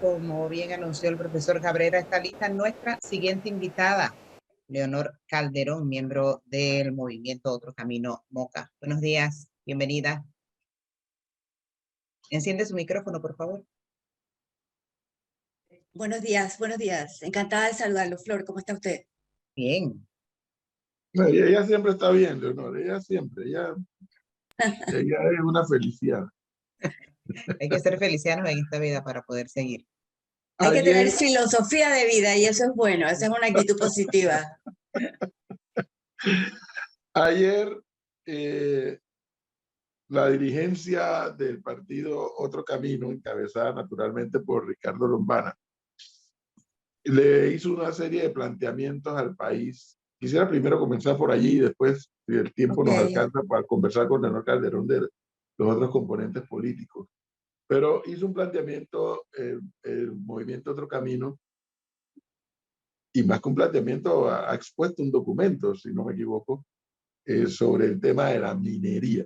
como bien anunció el profesor Cabrera, está lista nuestra siguiente invitada, Leonor Calderón, miembro del movimiento Otro Camino Moca. Buenos días, bienvenida. Enciende su micrófono, por favor. Buenos días, buenos días. Encantada de saludarlo, Flor. ¿Cómo está usted? Bien. No, ella siempre está bien, Leonor. Ella siempre, ella es una felicidad. Hay que ser felicianos en esta vida para poder seguir. Hay que tener Ayer, filosofía de vida y eso es bueno, esa es una actitud positiva. ayer la dirigencia del partido Otro Camino, encabezada naturalmente por Ricardo Lombana, le hizo una serie de planteamientos al país. Quisiera primero comenzar por allí y después, si el tiempo nos Okay. alcanza, para conversar con Leonor Calderón de los otros componentes políticos. Pero hizo un planteamiento, el movimiento Otro Camino, y más que un planteamiento, ha expuesto un documento, si no me equivoco, sobre el tema de la minería.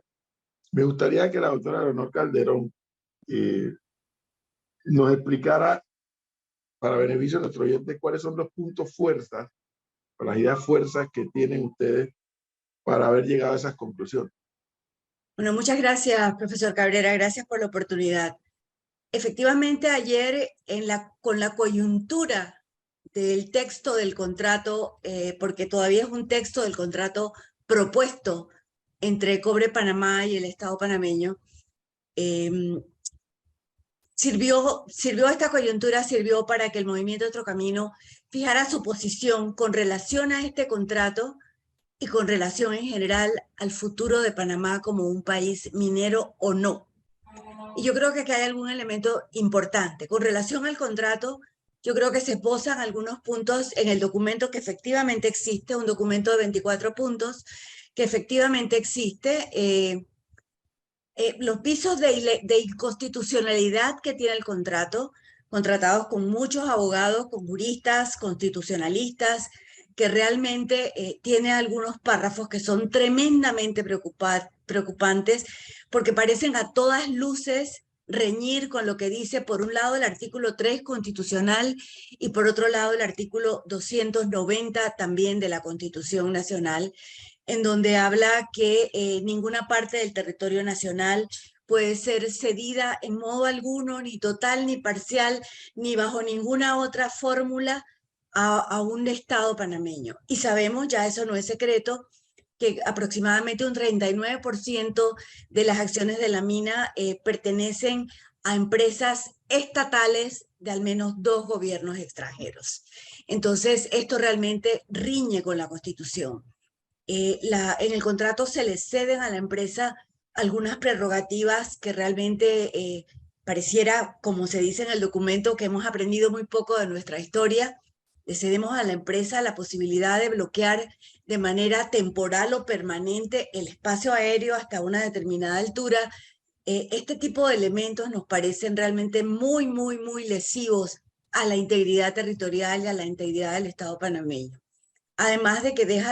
Me gustaría que la doctora Leonor Calderón nos explicara, para beneficio de nuestro oyente, cuáles son los puntos fuerzas, o las ideas fuerzas que tienen ustedes para haber llegado a esas conclusiones. Bueno, muchas gracias, profesor Cabrera, gracias por la oportunidad. Efectivamente, ayer con la coyuntura del texto del contrato, porque todavía es un texto del contrato propuesto entre Cobre Panamá y el Estado panameño, esta coyuntura sirvió para que el movimiento Otro Camino fijara su posición con relación a este contrato y con relación en general al futuro de Panamá como un país minero o no. Y yo creo que aquí hay algún elemento importante. Con relación al contrato, yo creo que se posan algunos puntos en el documento que efectivamente existe, un documento de 24 puntos que efectivamente existe, los visos de inconstitucionalidad que tiene el contrato, contratados con muchos abogados, con juristas, constitucionalistas, que realmente tiene algunos párrafos que son tremendamente preocupantes porque parecen a todas luces reñir con lo que dice por un lado el artículo 3 constitucional y por otro lado el artículo 290 también de la Constitución Nacional, en donde habla que ninguna parte del territorio nacional puede ser cedida en modo alguno, ni total, ni parcial, ni bajo ninguna otra fórmula a un Estado panameño. Y sabemos, ya eso no es secreto, que aproximadamente un 39% de las acciones de la mina pertenecen a empresas estatales de al menos 2 gobiernos extranjeros. Entonces, esto realmente riñe con la Constitución. En el contrato se le ceden a la empresa algunas prerrogativas que realmente pareciera, como se dice en el documento, que hemos aprendido muy poco de nuestra historia. Le cedemos a la empresa la posibilidad de bloquear de manera temporal o permanente el espacio aéreo hasta una determinada altura. Este tipo de elementos nos parecen realmente muy, muy, muy lesivos a la integridad territorial y a la integridad del Estado panameño. Además de que deja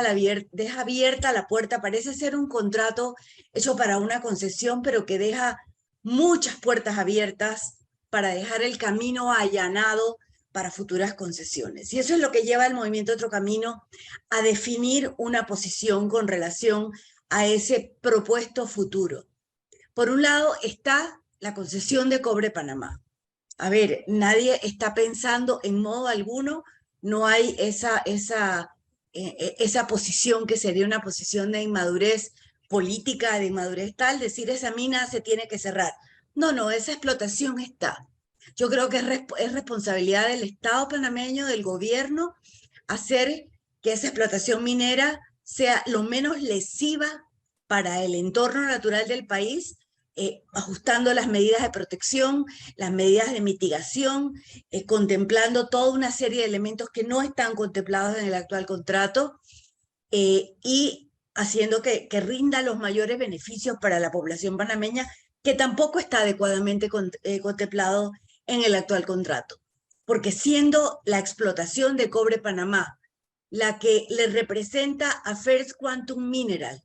abierta la puerta, parece ser un contrato hecho para una concesión, pero que deja muchas puertas abiertas para dejar el camino allanado para futuras concesiones. Y eso es lo que lleva al movimiento Otro Camino a definir una posición con relación a ese propuesto futuro. Por un lado está la concesión de Cobre Panamá. A ver, nadie está pensando en modo alguno, no hay esa posición que sería una posición de inmadurez política, de inmadurez tal, decir esa mina se tiene que cerrar. No, esa explotación está. Yo creo que es responsabilidad del Estado panameño, del gobierno, hacer que esa explotación minera sea lo menos lesiva para el entorno natural del país, ajustando las medidas de protección, las medidas de mitigación, contemplando toda una serie de elementos que no están contemplados en el actual contrato y haciendo que rinda los mayores beneficios para la población panameña, que tampoco está adecuadamente contemplado en el actual contrato. Porque siendo la explotación de Cobre Panamá la que le representa a First Quantum Mineral,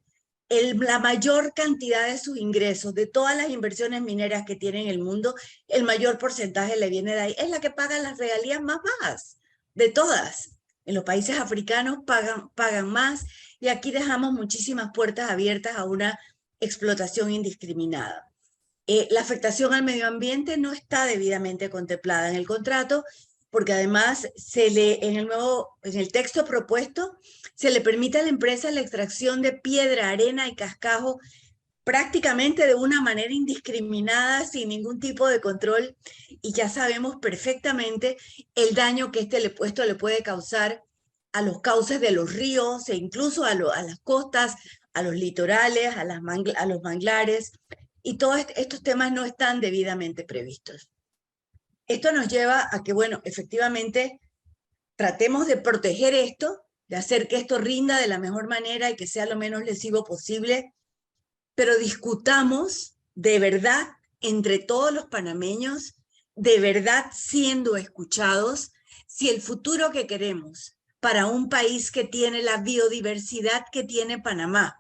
la mayor cantidad de sus ingresos, de todas las inversiones mineras que tiene en el mundo, el mayor porcentaje le viene de ahí. Es la que paga las regalías más bajas de todas. En los países africanos pagan más y aquí dejamos muchísimas puertas abiertas a una explotación indiscriminada. La afectación al medio ambiente no está debidamente contemplada en el contrato, porque además en el texto propuesto se le permite a la empresa la extracción de piedra, arena y cascajo prácticamente de una manera indiscriminada, sin ningún tipo de control, y ya sabemos perfectamente el daño que esto le puede causar a los cauces de los ríos e incluso a las costas, a los litorales, a los manglares, y todos estos temas no están debidamente previstos. Esto nos lleva a que, bueno, efectivamente, tratemos de proteger esto, de hacer que esto rinda de la mejor manera y que sea lo menos lesivo posible, pero discutamos de verdad entre todos los panameños, de verdad siendo escuchados, si el futuro que queremos para un país que tiene la biodiversidad que tiene Panamá,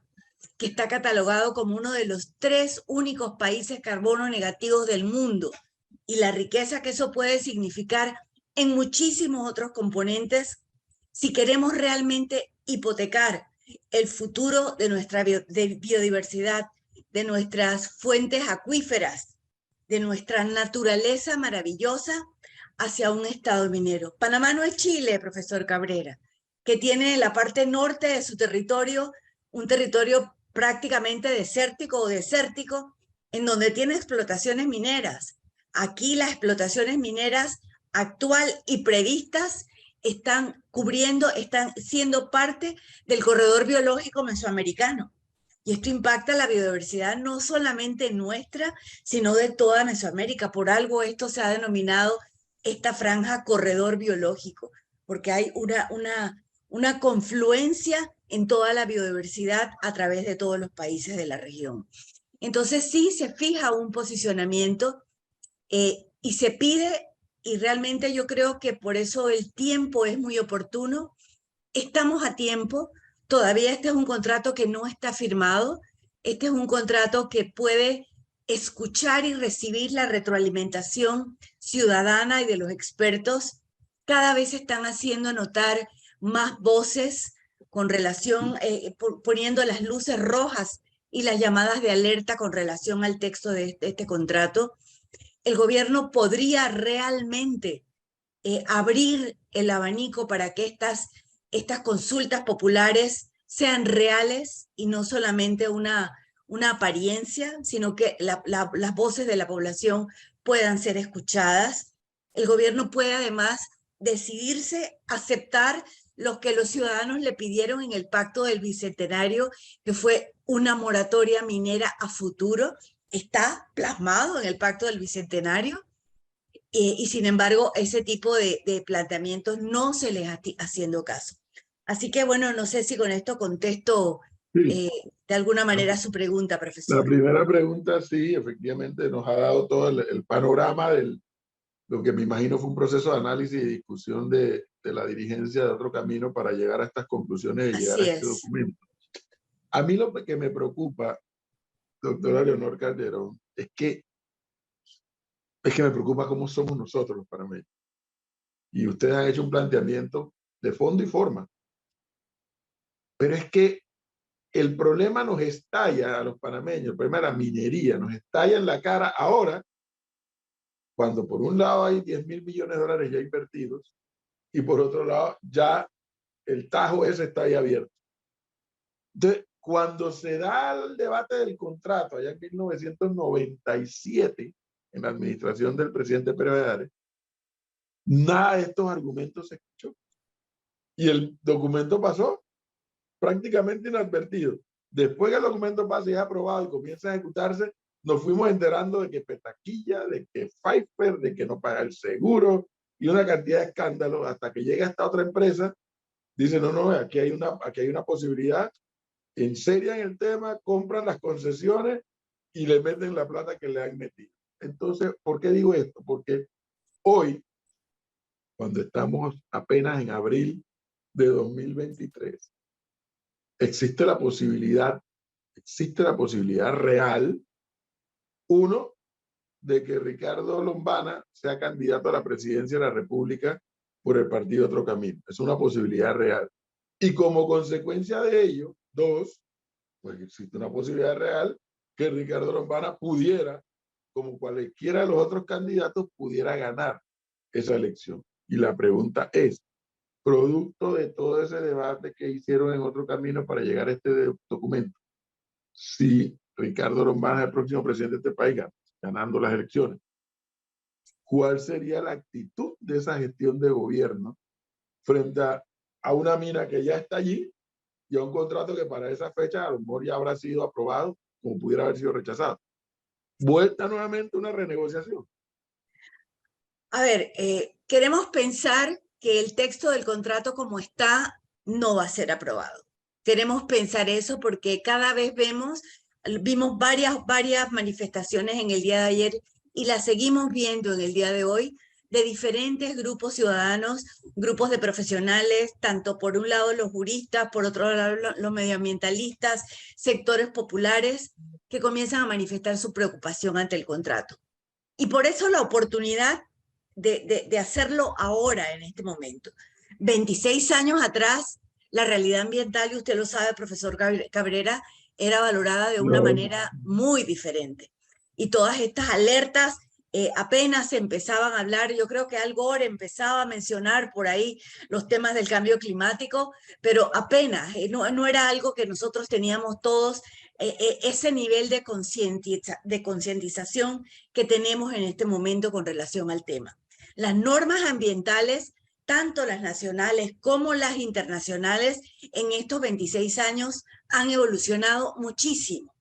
que está catalogado como uno de los 3 únicos países carbono negativos del mundo, y la riqueza que eso puede significar en muchísimos otros componentes, si queremos realmente hipotecar el futuro de nuestra biodiversidad, de nuestras fuentes acuíferas, de nuestra naturaleza maravillosa, hacia un estado minero. Panamá no es Chile, profesor Cabrera, que tiene en la parte norte de su territorio un territorio prácticamente desértico o desértico, en donde tiene explotaciones mineras. Aquí las explotaciones mineras actual y previstas están siendo parte del corredor biológico mesoamericano. Y esto impacta la biodiversidad no solamente nuestra, sino de toda Mesoamérica. Por algo esto se ha denominado esta franja corredor biológico, porque hay una confluencia en toda la biodiversidad a través de todos los países de la región. Entonces sí se fija un posicionamiento y se pide, y realmente yo creo que por eso el tiempo es muy oportuno. Estamos a tiempo, todavía este es un contrato que no está firmado, este es un contrato que puede escuchar y recibir la retroalimentación ciudadana y de los expertos. Cada vez se están haciendo notar más voces con relación, poniendo las luces rojas y las llamadas de alerta con relación al texto de este contrato. El gobierno podría realmente abrir el abanico para que estas consultas populares sean reales y no solamente una apariencia, sino que las voces de la población puedan ser escuchadas. El gobierno puede además decidirse aceptar lo que los ciudadanos le pidieron en el Pacto del Bicentenario, que fue una moratoria minera a futuro. Está plasmado en el Pacto del Bicentenario. Y sin embargo, ese tipo de planteamientos no se les está haciendo caso. Así que bueno, no sé si con esto contesto Sí. de alguna manera su pregunta, La profesor. primera pregunta, sí, efectivamente nos ha dado todo el panorama de lo que me imagino fue un proceso de análisis y discusión de la dirigencia de Otro Camino para llegar a estas conclusiones y llegar a Así este es. documento. A mí lo que me preocupa, doctora Leonor Calderón, es que me preocupa cómo somos nosotros los panameños. Y ustedes han hecho un planteamiento de fondo y forma. Pero es que el problema nos estalla a los panameños, el problema de la minería, nos estalla en la cara ahora, cuando por un lado hay 10.000 millones de dólares ya invertidos y por otro lado ya el tajo ese está ahí abierto. Entonces, cuando se da el debate del contrato allá en 1997, en la administración del presidente Pérez Valladares, nada de estos argumentos se escuchó. Y el documento pasó prácticamente inadvertido. Después que el documento pasa y es aprobado y comienza a ejecutarse, nos fuimos enterando de que Petaquilla, de que Pfeiffer, de que no paga el seguro y una cantidad de escándalos hasta que llega esta otra empresa, dice, no, aquí hay una posibilidad, en serio en el tema, compran las concesiones y le meten la plata que le han metido. Entonces, ¿por qué digo esto? Porque hoy, cuando estamos apenas en abril de 2023, existe la posibilidad existe la posibilidad real, uno, de que Ricardo Lombana sea candidato a la presidencia de la República por el partido Otro Camino. Es una posibilidad real. Y como consecuencia de ello, dos, pues existe una posibilidad real que Ricardo Lombana pudiera, como cualquiera de los otros candidatos, pudiera ganar esa elección. Y la pregunta es, producto de todo ese debate que hicieron en Otro Camino para llegar a este documento, si Ricardo Lombana es el próximo presidente de este país, ganando las elecciones, ¿cuál sería la actitud de esa gestión de gobierno frente a una mina que ya está allí y a un contrato que para esa fecha a lo mejor ya habrá sido aprobado como pudiera haber sido rechazado? Vuelta nuevamente una renegociación. A ver, queremos pensar que el texto del contrato como está no va a ser aprobado. Queremos pensar eso porque cada vez vimos varias manifestaciones en el día de ayer y las seguimos viendo en el día de hoy de diferentes grupos ciudadanos, grupos de profesionales, tanto por un lado los juristas, por otro lado los medioambientalistas, sectores populares que comienzan a manifestar su preocupación ante el contrato. Y por eso la oportunidad de hacerlo ahora, en este momento. 26 años atrás, la realidad ambiental, y usted lo sabe, profesor Cabrera, era valorada de una manera muy diferente. Y todas estas alertas apenas se empezaban a hablar. Yo creo que Al Gore empezaba a mencionar por ahí los temas del cambio climático, pero apenas, no era algo que nosotros teníamos todos ese nivel de concientización que tenemos en este momento con relación al tema. Las normas ambientales, tanto las nacionales como las internacionales, en estos 26 años han evolucionado muchísimo.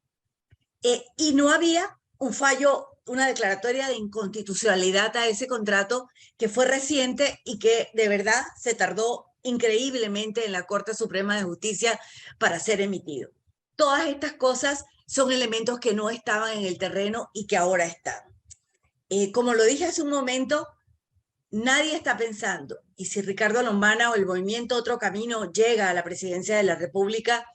Y no había un fallo, una declaratoria de inconstitucionalidad a ese contrato que fue reciente y que de verdad se tardó increíblemente en la Corte Suprema de Justicia para ser emitido. Todas estas cosas son elementos que no estaban en el terreno y que ahora están. Como lo dije hace un momento, nadie está pensando, y si Ricardo Lombana o el movimiento Otro Camino llega a la presidencia de la República,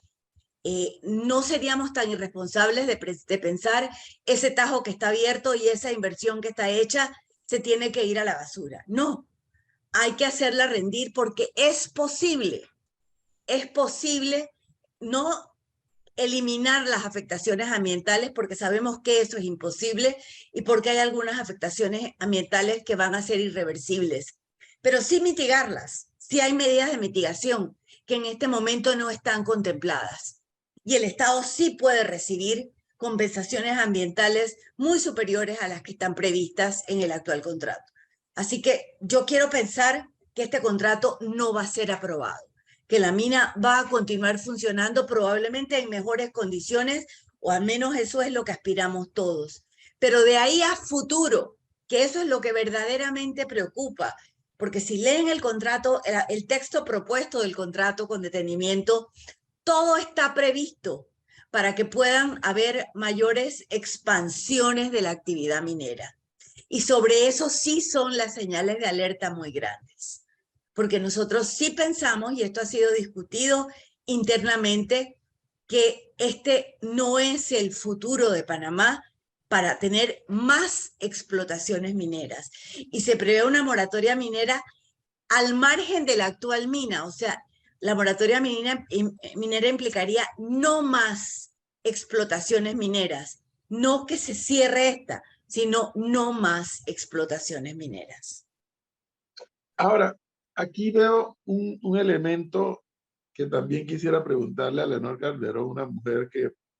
no seríamos tan irresponsables de pensar ese tajo que está abierto y esa inversión que está hecha se tiene que ir a la basura. No, hay que hacerla rendir porque es posible no eliminar las afectaciones ambientales porque sabemos que eso es imposible y porque hay algunas afectaciones ambientales que van a ser irreversibles, pero sí mitigarlas, sí hay medidas de mitigación que en este momento no están contempladas. Y el Estado sí puede recibir compensaciones ambientales muy superiores a las que están previstas en el actual contrato. Así que yo quiero pensar que este contrato no va a ser aprobado, que la mina va a continuar funcionando probablemente en mejores condiciones, o al menos eso es lo que aspiramos todos. Pero de ahí a futuro, que eso es lo que verdaderamente preocupa, porque si leen el contrato, el texto propuesto del contrato con detenimiento, todo está previsto para que puedan haber mayores expansiones de la actividad minera. Y sobre eso sí son las señales de alerta muy grandes, porque nosotros sí pensamos, y esto ha sido discutido internamente, que este no es el futuro de Panamá para tener más explotaciones mineras. Y se prevé una moratoria minera al margen de la actual mina, o sea, la moratoria minera implicaría no más explotaciones mineras, no que se cierre esta, sino no más explotaciones mineras. Ahora, aquí veo un elemento que también quisiera preguntarle a Leonor Calderón, una mujer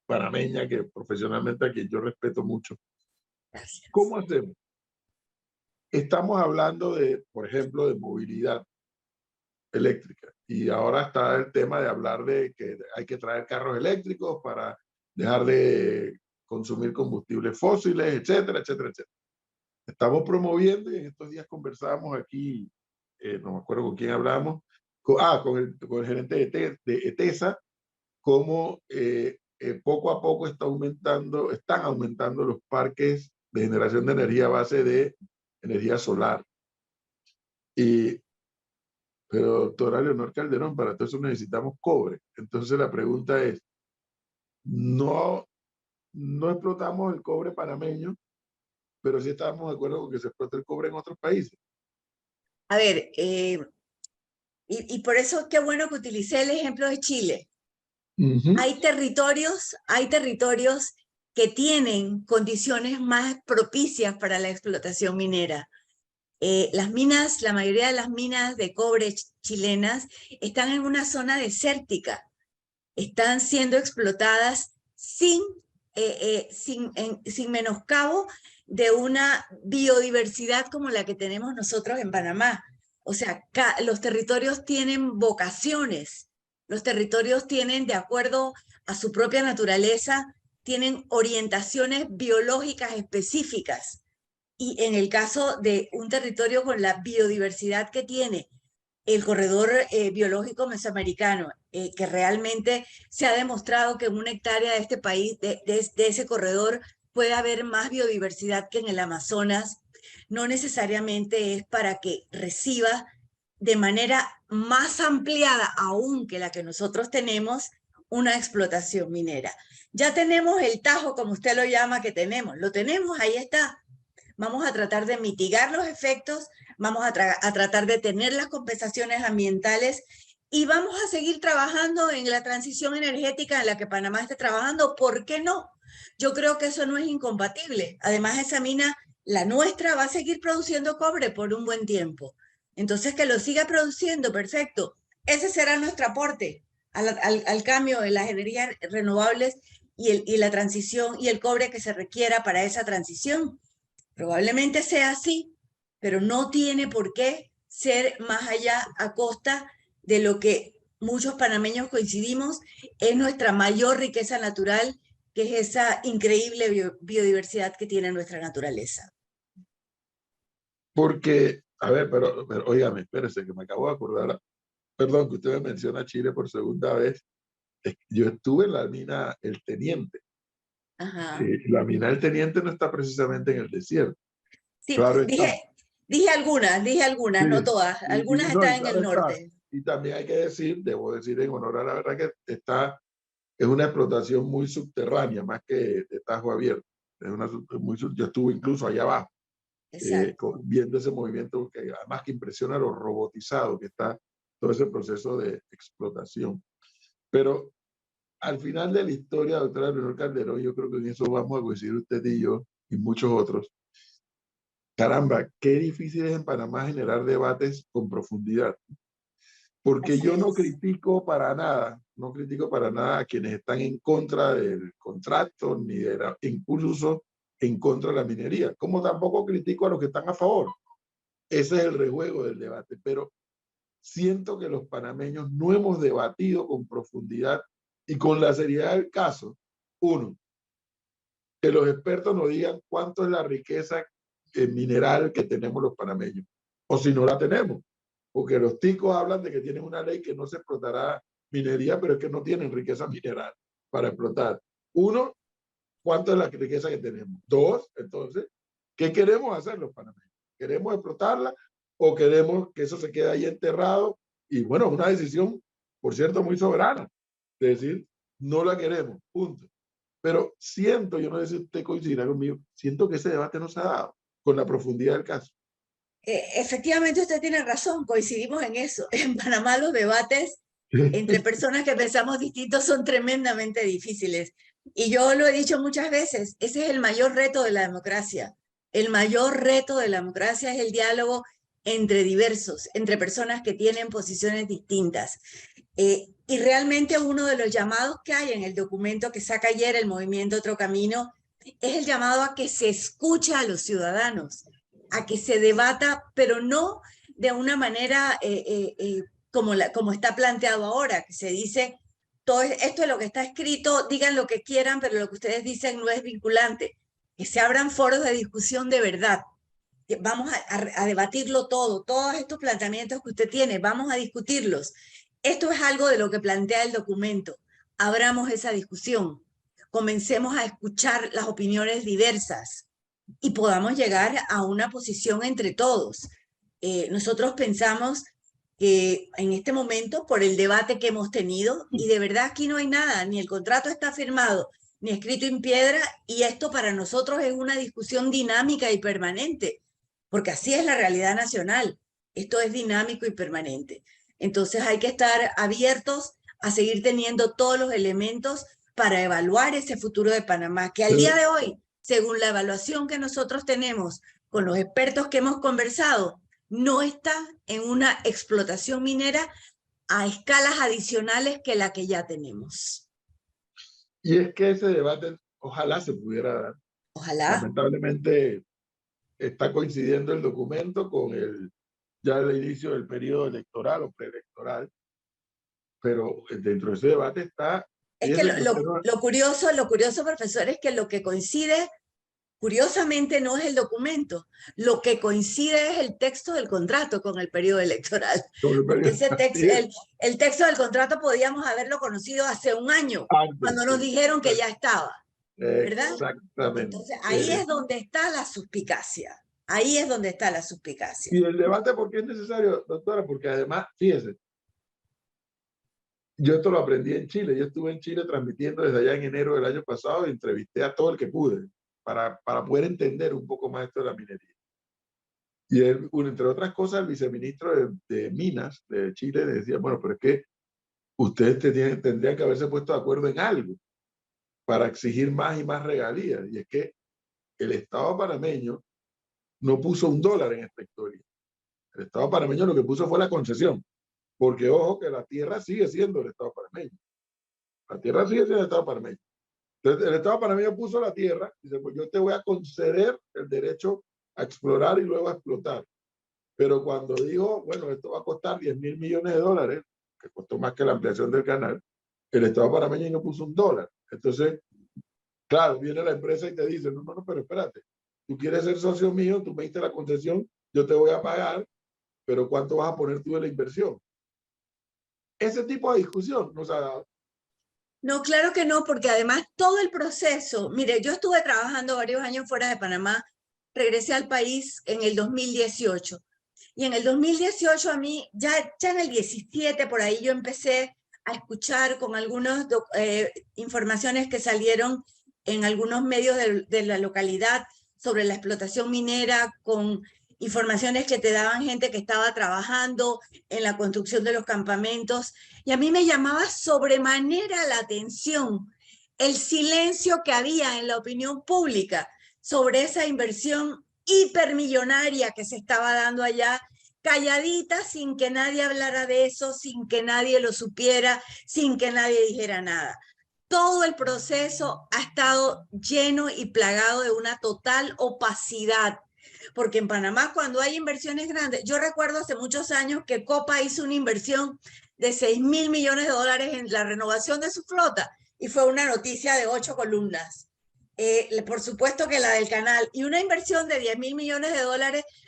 panameña, que profesionalmente a quien yo respeto mucho. Gracias. ¿Cómo hacemos? Estamos hablando por ejemplo, de movilidad eléctrica. Y ahora está el tema de hablar de que hay que traer carros eléctricos para dejar de consumir combustibles fósiles, etcétera, etcétera, etcétera. Estamos promoviendo, y en estos días conversábamos aquí, no me acuerdo con quién hablamos, con el gerente de ETESA, cómo poco a poco están aumentando los parques de generación de energía a base de energía solar. Pero doctora Leonor Calderón, para todo eso necesitamos cobre. Entonces la pregunta es, no, no explotamos el cobre panameño, pero sí estábamos de acuerdo con que se explota el cobre en otros países. A ver, y por eso qué bueno que utilicé el ejemplo de Chile. Hay territorios que tienen condiciones más propicias para la explotación minera. La mayoría de las minas de cobre chilenas están en una zona desértica, están siendo explotadas sin menoscabo de una biodiversidad como la que tenemos nosotros en Panamá. O sea, los territorios tienen vocaciones, los territorios tienen, de acuerdo a su propia naturaleza, tienen orientaciones biológicas específicas. Y en el caso de un territorio con la biodiversidad que tiene el corredor biológico mesoamericano, que realmente se ha demostrado que en una hectárea de este país, de ese corredor, puede haber más biodiversidad que en el Amazonas, no necesariamente es para que reciba de manera más ampliada aún que la que nosotros tenemos una explotación minera. Ya tenemos el tajo, como usted lo llama, que tenemos. Lo tenemos, ahí está. Vamos a tratar de mitigar los efectos, vamos a tratar de tener las compensaciones ambientales y vamos a seguir trabajando en la transición energética en la que Panamá esté trabajando. ¿Por qué no? Yo creo que eso no es incompatible. Además, esa mina, la nuestra, va a seguir produciendo cobre por un buen tiempo. Entonces, que lo siga produciendo, perfecto. Ese será nuestro aporte al cambio de las energías renovables y la transición y el cobre que se requiera para esa transición. Probablemente sea así, pero no tiene por qué ser más allá a costa de lo que muchos panameños coincidimos es nuestra mayor riqueza natural, que es esa increíble biodiversidad que tiene nuestra naturaleza. Porque, a ver, pero óigame, espérese, que me acabo de acordar, perdón, que usted me menciona Chile por segunda vez. Yo estuve en la mina El Teniente. Ajá. La mina El Teniente no está precisamente en el desierto. Sí, Claro está. dije algunas, Sí, no todas. Algunas no, y están en el claro está. norte. Y también hay que decir, debo decir en honor a la verdad, que es una explotación muy subterránea, más que de tajo abierto. Es yo estuve incluso allá abajo, Exacto. viendo ese movimiento, que además que impresiona lo robotizado que está todo ese proceso de explotación. Pero al final de la historia, doctora Leonor Calderón, yo creo que en eso vamos a coincidir usted y yo y muchos otros. Caramba, qué difícil es en Panamá generar debates con profundidad. Porque Así yo no es. critico para nada, no critico para nada a quienes están en contra del contrato, ni incluso en contra de la minería, como tampoco critico a los que están a favor. Ese es el rejuego del debate, pero siento que los panameños no hemos debatido con profundidad y con la seriedad del caso. Uno, que los expertos nos digan cuánto es la riqueza mineral que tenemos los panameños, o si no la tenemos, porque los ticos hablan de que tienen una ley que no se explotará minería, pero es que no tienen riqueza mineral para explotar. Uno, ¿cuánto es la riqueza que tenemos? Dos, entonces, ¿qué queremos hacer los panameños? ¿Queremos explotarla o queremos que eso se quede ahí enterrado? Y bueno, una decisión, por cierto, muy soberana, de decir, no la queremos, punto. Pero siento, yo no sé si usted coincidirá conmigo, siento que ese debate no se ha dado con la profundidad del caso. Efectivamente, usted tiene razón, coincidimos en eso. En Panamá los debates entre personas que pensamos distintos son tremendamente difíciles. Y yo lo he dicho muchas veces, ese es el mayor reto de la democracia. El mayor reto de la democracia es el diálogo entre diversos, entre personas que tienen posiciones distintas. Y realmente uno de los llamados que hay en el documento que saca ayer el Movimiento Otro Camino es el llamado a que se escuche a los ciudadanos, a que se debata, pero no de una manera como está planteado ahora, que se dice, todo esto es lo que está escrito, digan lo que quieran, pero lo que ustedes dicen no es vinculante. Que se abran foros de discusión de verdad. Vamos a debatirlo todo, todos estos planteamientos que usted tiene, vamos a discutirlos. Esto es algo de lo que plantea el documento. Abramos esa discusión, comencemos a escuchar las opiniones diversas y podamos llegar a una posición entre todos. Nosotros pensamos que en este momento, por el debate que hemos tenido, y de verdad aquí no hay nada, ni el contrato está firmado, ni escrito en piedra, y esto para nosotros es una discusión dinámica y permanente, porque así es la realidad nacional. Esto es dinámico y permanente. Entonces hay que estar abiertos a seguir teniendo todos los elementos para evaluar ese futuro de Panamá, que al día de hoy, según la evaluación que nosotros tenemos con los expertos que hemos conversado, no está en una explotación minera a escalas adicionales que la que ya tenemos. Y es que ese debate ojalá se pudiera dar. Ojalá. Lamentablemente está coincidiendo el documento con ya el inicio del periodo electoral o preelectoral, pero dentro de ese debate está... Es que lo curioso, profesor, es que lo que coincide, curiosamente, no es el documento. Lo que coincide es el texto del contrato con el periodo electoral. Porque ese el texto del contrato podíamos haberlo conocido hace un año, cuando nos dijeron que ya estaba, ¿verdad? Exactamente. Entonces, ahí es donde está la suspicacia. Ahí es donde está la suspicacia. Y el debate, ¿por qué es necesario, doctora? Porque además, fíjese, yo esto lo aprendí en Chile. Yo estuve en Chile transmitiendo desde allá en enero del año pasado y entrevisté a todo el que pude para poder entender un poco más esto de la minería. Y él, entre otras cosas, el viceministro de Minas de Chile decía, bueno, pero es que ustedes tendrían que haberse puesto de acuerdo en algo para exigir más y más regalías. Y es que el Estado panameño no puso $1 en esta historia. El Estado panameño lo que puso fue la concesión. Porque, ojo, que la tierra sigue siendo el Estado panameño. La tierra sigue siendo el Estado panameño. Entonces, el Estado panameño puso la tierra y dice, pues yo te voy a conceder el derecho a explorar y luego a explotar. Pero cuando dijo, bueno, esto va a costar $10.000 millones, que costó más que la ampliación del canal, el Estado panameño no puso $1. Entonces, claro, viene la empresa y te dice, no, pero espérate, tú quieres ser socio mío, tú me diste la concesión, yo te voy a pagar, pero ¿cuánto vas a poner tú de la inversión? Ese tipo de discusión nos ha dado. No, claro que no, porque además todo el proceso, mire, yo estuve trabajando varios años fuera de Panamá, regresé al país en el 2018, y en el 2018 a mí, ya en el 17 por ahí yo empecé a escuchar con algunas informaciones que salieron en algunos medios de la localidad sobre la explotación minera, con informaciones que te daban gente que estaba trabajando en la construcción de los campamentos, y a mí me llamaba sobremanera la atención el silencio que había en la opinión pública sobre esa inversión hipermillonaria que se estaba dando allá, calladita, sin que nadie hablara de eso, sin que nadie lo supiera, sin que nadie dijera nada. Todo el proceso ha estado lleno y plagado de una total opacidad, porque en Panamá cuando hay inversiones grandes, yo recuerdo hace muchos años que Copa hizo una inversión de $6.000 millones en la renovación de su flota, y fue una noticia de 8 columnas. Por supuesto que la del canal, y una inversión de $10.000 millones,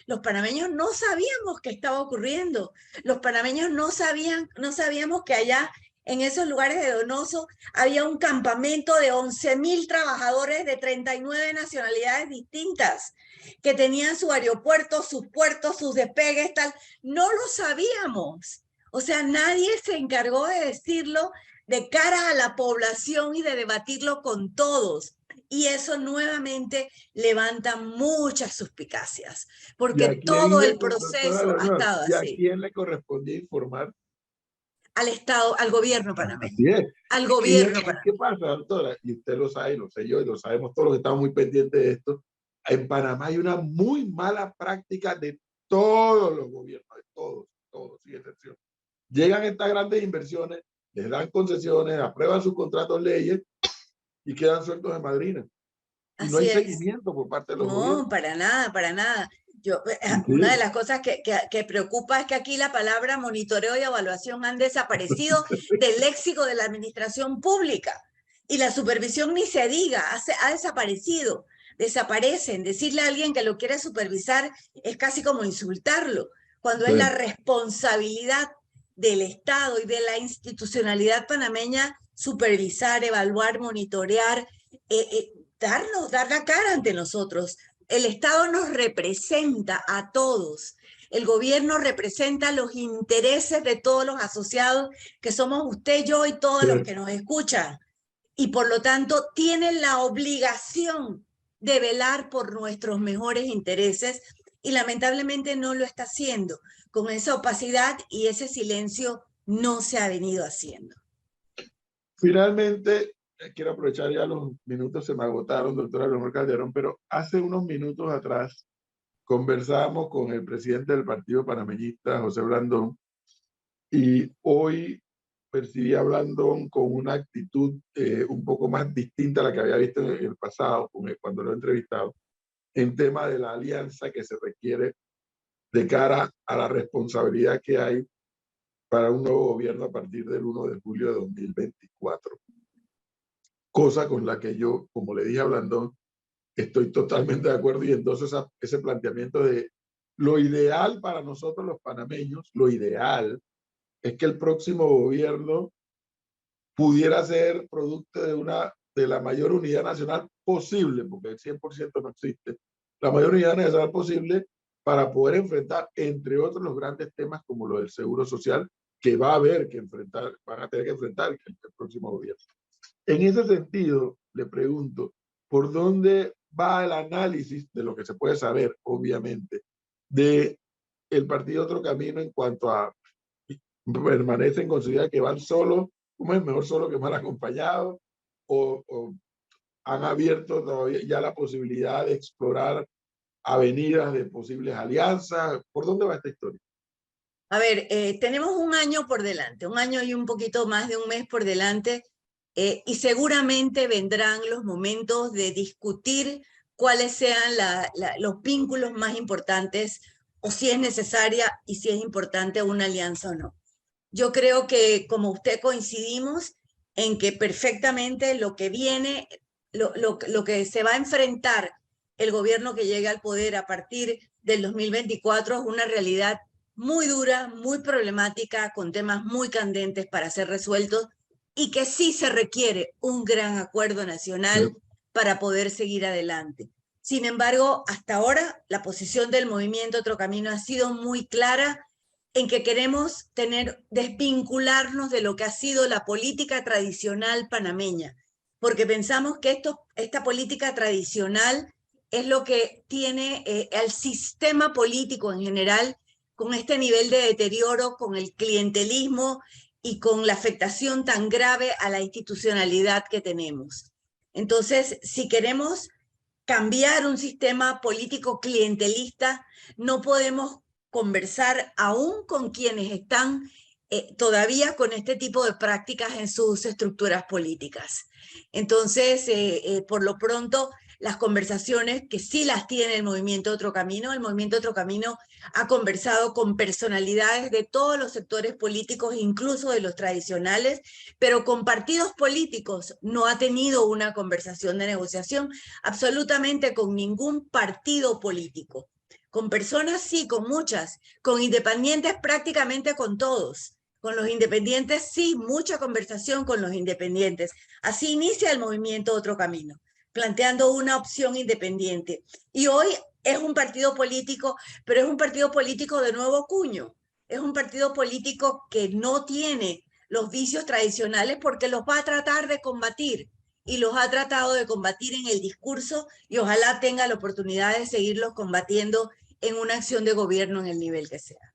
los panameños no sabíamos qué estaba ocurriendo. Los panameños no sabíamos que allá en esos lugares de Donoso había un campamento de 11.000 trabajadores de 39 nacionalidades distintas, que tenían su aeropuerto, sus puertos, sus despegues, tal. No lo sabíamos. O sea, nadie se encargó de decirlo de cara a la población y de debatirlo con todos. Y eso nuevamente levanta muchas suspicacias, porque todo el proceso ha estado así. ¿Y a quién le correspondía informar? Al Estado, al gobierno panameño. Así es. Al gobierno panameño. ¿Qué pasa, doctora? Y usted lo sabe, lo sé yo, y lo sabemos todos los que estamos muy pendientes de esto. En Panamá hay una muy mala práctica de todos los gobiernos, de todos, sin excepción. Llegan estas grandes inversiones, les dan concesiones, aprueban sus contratos, leyes, y quedan sueltos de madrina. Y no hay seguimiento por parte de los gobiernos. No, para nada, para nada. Una de las cosas que preocupa es que aquí la palabra monitoreo y evaluación han desaparecido del léxico de la administración pública, y la supervisión ni se diga, ha desaparecido, desaparecen. Decirle a alguien que lo quiere supervisar es casi como insultarlo, cuando es la responsabilidad del Estado y de la institucionalidad panameña supervisar, evaluar, monitorear, dar la cara ante nosotros. El Estado nos representa a todos, El gobierno representa los intereses de todos los asociados, que somos usted, yo y todos los que nos escuchan. Y por lo tanto tienen la obligación de velar por nuestros mejores intereses y lamentablemente no lo está haciendo. Con esa opacidad y ese silencio no se ha venido haciendo. Finalmente, quiero aprovechar ya los minutos, se me agotaron, doctora Leonor Calderón, pero hace unos minutos atrás conversábamos con el presidente del Partido Panameñista, José Blandón, y hoy percibí a Blandón con una actitud un poco más distinta a la que había visto en el pasado, cuando lo he entrevistado, en tema de la alianza que se requiere de cara a la responsabilidad que hay para un nuevo gobierno a partir del 1 de julio de 2024. Cosa con la que yo, como le dije a Blandón, estoy totalmente de acuerdo, y entonces ese planteamiento de lo ideal para nosotros los panameños, lo ideal es que el próximo gobierno pudiera ser producto de la mayor unidad nacional posible, porque el 100% no existe, la mayor unidad nacional posible para poder enfrentar, entre otros, los grandes temas como lo del seguro social, que va a haber que enfrentar, van a tener que enfrentar el próximo gobierno. En ese sentido, le pregunto, ¿por dónde va el análisis de lo que se puede saber, obviamente, de el partido Otro Camino en cuanto a permanecen considerados que van solos, como es mejor solo que mal acompañado, o han abierto todavía ya la posibilidad de explorar avenidas de posibles alianzas? ¿Por dónde va esta historia? A ver, tenemos un año por delante, un año y un poquito más de un mes por delante, y seguramente vendrán los momentos de discutir cuáles sean los vínculos más importantes, o si es necesaria y si es importante una alianza o no. Yo creo que, como usted, coincidimos en que perfectamente lo que viene, lo que se va a enfrentar el gobierno que llegue al poder a partir del 2024 es una realidad muy dura, muy problemática, con temas muy candentes para ser resueltos, y que sí se requiere un gran acuerdo nacional para poder seguir adelante. Sin embargo, hasta ahora la posición del movimiento Otro Camino ha sido muy clara en que queremos desvincularnos de lo que ha sido la política tradicional panameña, porque pensamos que esta política tradicional es lo que tiene al sistema político en general, con este nivel de deterioro, con el clientelismo y con la afectación tan grave a la institucionalidad que tenemos. Entonces, si queremos cambiar un sistema político clientelista, no podemos conversar aún con quienes están todavía con este tipo de prácticas en sus estructuras políticas. Entonces, por lo pronto, las conversaciones que sí las tiene el movimiento Otro Camino ha conversado con personalidades de todos los sectores políticos, incluso de los tradicionales, pero con partidos políticos no ha tenido una conversación de negociación absolutamente con ningún partido político. Con personas sí, con muchas, con independientes prácticamente con todos. Con los independientes sí, mucha conversación con los independientes. Así inicia el movimiento Otro Camino, planteando una opción independiente. Y hoy es un partido político, pero es un partido político de nuevo cuño. Es un partido político que no tiene los vicios tradicionales porque los va a tratar de combatir. Y los ha tratado de combatir en el discurso, y ojalá tenga la oportunidad de seguirlos combatiendo en una acción de gobierno en el nivel que sea.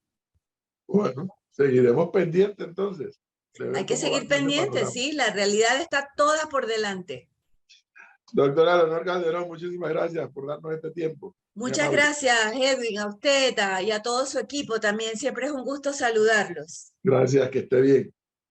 Bueno, seguiremos pendientes entonces. Hay que seguir pendientes, sí, la realidad está toda por delante. Doctora Leonor Calderón, muchísimas gracias por darnos este tiempo. Muchas gracias, Edwin, a usted y a todo su equipo también. Siempre es un gusto saludarlos. Gracias, que esté bien.